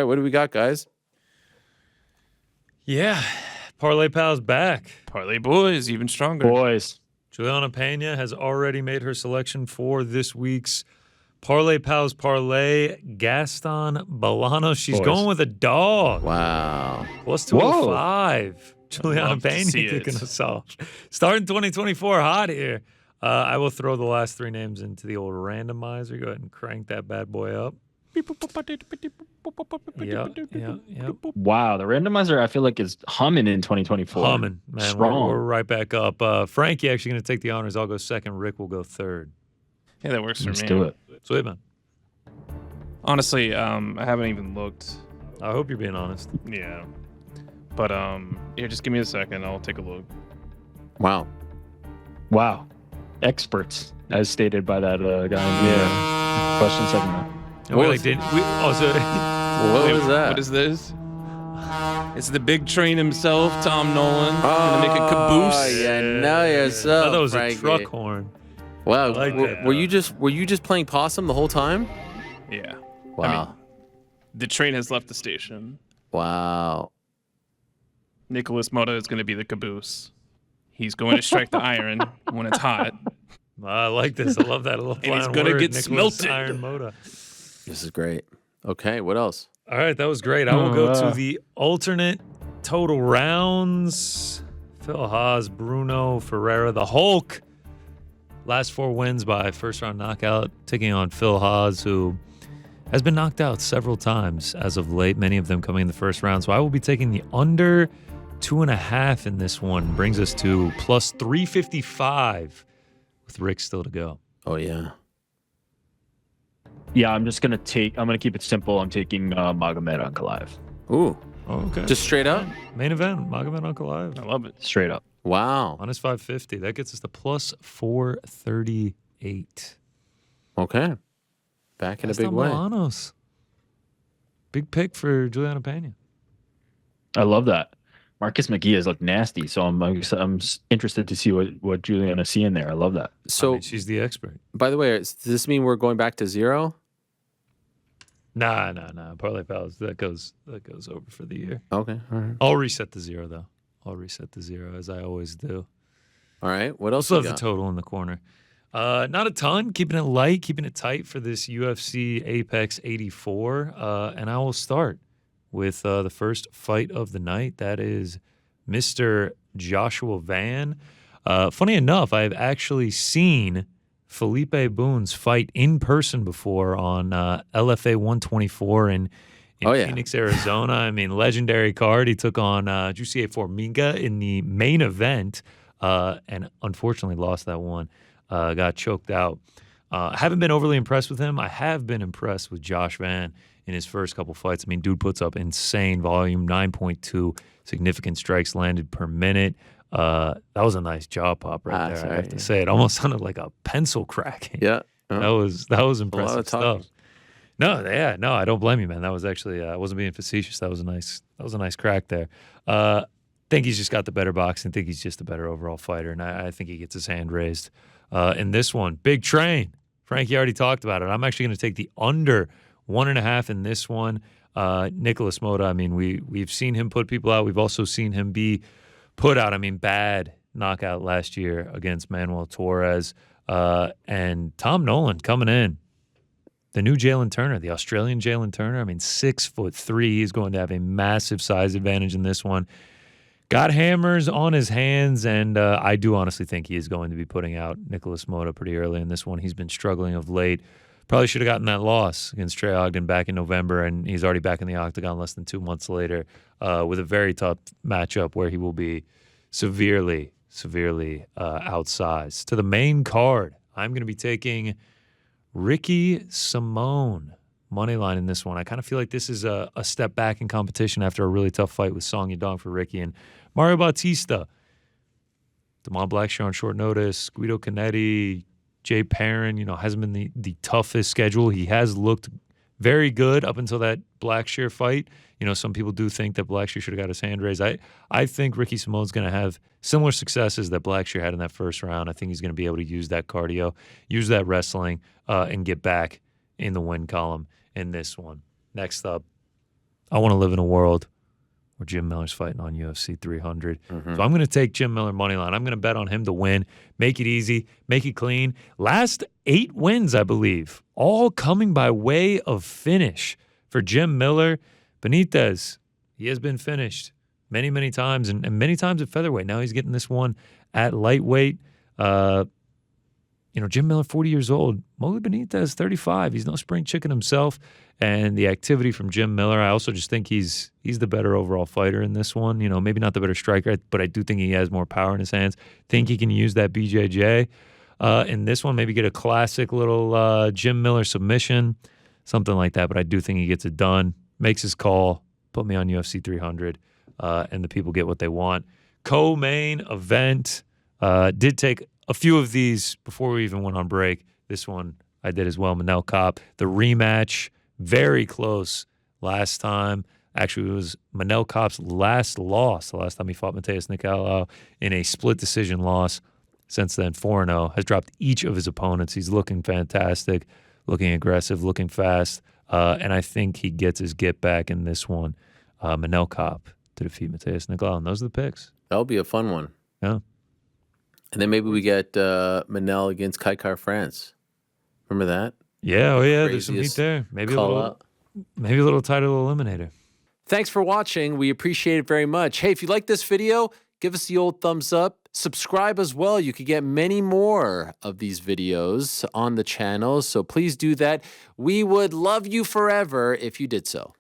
right, what do we got, guys? Yeah, Parlay Pal's back. Parlay boys, even stronger. Boys. Juliana Pena has already made her selection for this week's Parlay Pals Parlay. Gaston Bolano. She's going with a dog. Wow. Plus 205. Juliana Love to Pena see kicking it. us off. Starting 2024 hot here. I will throw the last three names into the old randomizer. Go ahead and crank that bad boy up. Yep. Wow, the randomizer I feel like is humming in 2024. Humming, man. We're right back up. Frankie actually going to take the honors. I'll go second. Rick will go third. Yeah, that works for Let's me. do it. Sweet, man. Honestly, I haven't even looked. I hope you're being honest. Yeah. But here, just give me a second. I'll take a look. Wow. Wow. Experts, as stated by that guy. Yeah. Question segment. And we also What was that? What is this? It's the big train himself, Tom Nolan. Gonna make a caboose. Oh, yeah, know yourself. I thought that was Frankie. a truck horn. Wow. I like that, were you just playing possum the whole time? Yeah. Wow. I mean, the train has left the station. Wow. Nicholas Mota is going to be the caboose. He's going to strike the iron when it's hot. I like this. I love that. A little And he's flying gonna word, get Nicholas smelted. Iron Moda. This is great. Okay, what else? All right, that was great. I will go to the alternate total rounds. Phil Haas, Bruno Ferreira, the Hulk. Last 4 wins by first-round knockout, taking on Phil Haas, who has been knocked out several times as of late, many of them coming in the first round. So I will be taking the under 2.5 in this one. Brings us to plus 355 with Rick still to go. Oh, yeah. Yeah, I'm going to keep it simple. I'm taking Magomed Ankalaev. Ooh. Oh, okay. Just straight up? Main event, Magomed Ankalaev. I love it. Straight up. Wow. Minus 550. That gets us to plus 438. Okay. Back in a big Gaston way. Bolanos. Big pick for Juliana Pena. I love that. Marcus McGee has looked nasty, so I'm interested to see what Juliana's seeing there. I love that. So, I mean, she's the expert. by the way, does this mean we're going back to 0? Nah. Parlay Pals, that goes over for the year. Okay. All right. I'll reset the 0, though. I'll reset the 0, as I always do. All right. What else Also we have the got? total in the corner. Not a ton. Keeping it light, keeping it tight for this UFC Apex 84. And I will start with the first fight of the night. That is Mr. Joshua Van. Funny enough, I've actually seen Felipe Boon's fight in person before on LFA 124 in Phoenix, Arizona. I mean, legendary card. He took on Jussier Formiga in the main event and unfortunately lost that one. Got choked out. Haven't been overly impressed with him. I have been impressed with Josh Van in his first couple fights. I mean, dude puts up insane volume, 9.2 significant strikes landed per minute. That was a nice jaw pop right there, I have to say. It almost sounded like a pencil cracking. Yeah. That was impressive stuff. No, I don't blame you, man. That was actually I wasn't being facetious. That was a nice crack there. Think he's just got the better boxing. Think he's just a better overall fighter, and I think he gets his hand raised in this one. Big train. Frankie already talked about it. I'm actually going to take the under 1.5 in this one. Nicholas Mota, I mean, we've seen him put people out. We've also seen him be put out. I mean, bad knockout last year against Manuel Torres. And Tom Nolan coming in. The new Jalen Turner, the Australian Jalen Turner. I mean, 6'3". He's going to have a massive size advantage in this one. Got hammers on his hands, and I do honestly think he is going to be putting out Nicholas Mota pretty early in this one. He's been struggling of late. Probably should have gotten that loss against Trey Ogden back in November, and he's already back in the octagon less than 2 months later with a very tough matchup where he will be severely outsized. To the main card, I'm going to be taking Ricky Simone money line in this one. I kind of feel like this is a step back in competition after a really tough fight with Song Yadong for Ricky and Mario Bautista. Damon Blackshear on short notice, Guido Canetti, Jay Perrin, hasn't been the toughest schedule. He has looked very good up until that Blackshear fight. Some people do think that Blackshear should have got his hand raised. I think Ricky Simone's going to have similar successes that Blackshear had in that first round. I think he's going to be able to use that cardio, use that wrestling, and get back in the win column in this one. Next up, I want to live in a world where Jim Miller's fighting on UFC 300. Mm-hmm. So I'm going to take Jim Miller money line. I'm going to bet on him to win, make it easy, make it clean. Last 8 wins, I believe, all coming by way of finish for Jim Miller. Benitez, he has been finished many, many times, and many times at featherweight. Now he's getting this one at lightweight. Jim Miller, 40 years old. Molly Benitez, 35. He's no spring chicken himself. And the activity from Jim Miller, I also just think he's the better overall fighter in this one. Maybe not the better striker, but I do think he has more power in his hands. Think he can use that BJJ. In this one, maybe get a classic little Jim Miller submission, something like that. But I do think he gets it done, makes his call, put me on UFC 300, and the people get what they want. Co-main event. Did take a few of these before we even went on break. This one I did as well. Manel Kopp, the rematch, very close last time. Actually, it was Manel Kopp's last loss, the last time he fought Mateus Nicolau in a split decision loss. Since then, 4-0, has dropped each of his opponents. He's looking fantastic, looking aggressive, looking fast, and I think he gets his get back in this one. Manel Kopp to defeat Mateus Nicolau, and those are the picks. That'll be a fun one. Yeah. And then maybe we get Manel against Kaikar France. Remember that? Yeah, oh yeah, there's some heat Craziest there. Maybe a call little, out. maybe a little title eliminator. Thanks for watching. We appreciate it very much. Hey, if you like this video, give us the old thumbs up. Subscribe as well. You could get many more of these videos on the channel, so please do that. We would love you forever if you did so.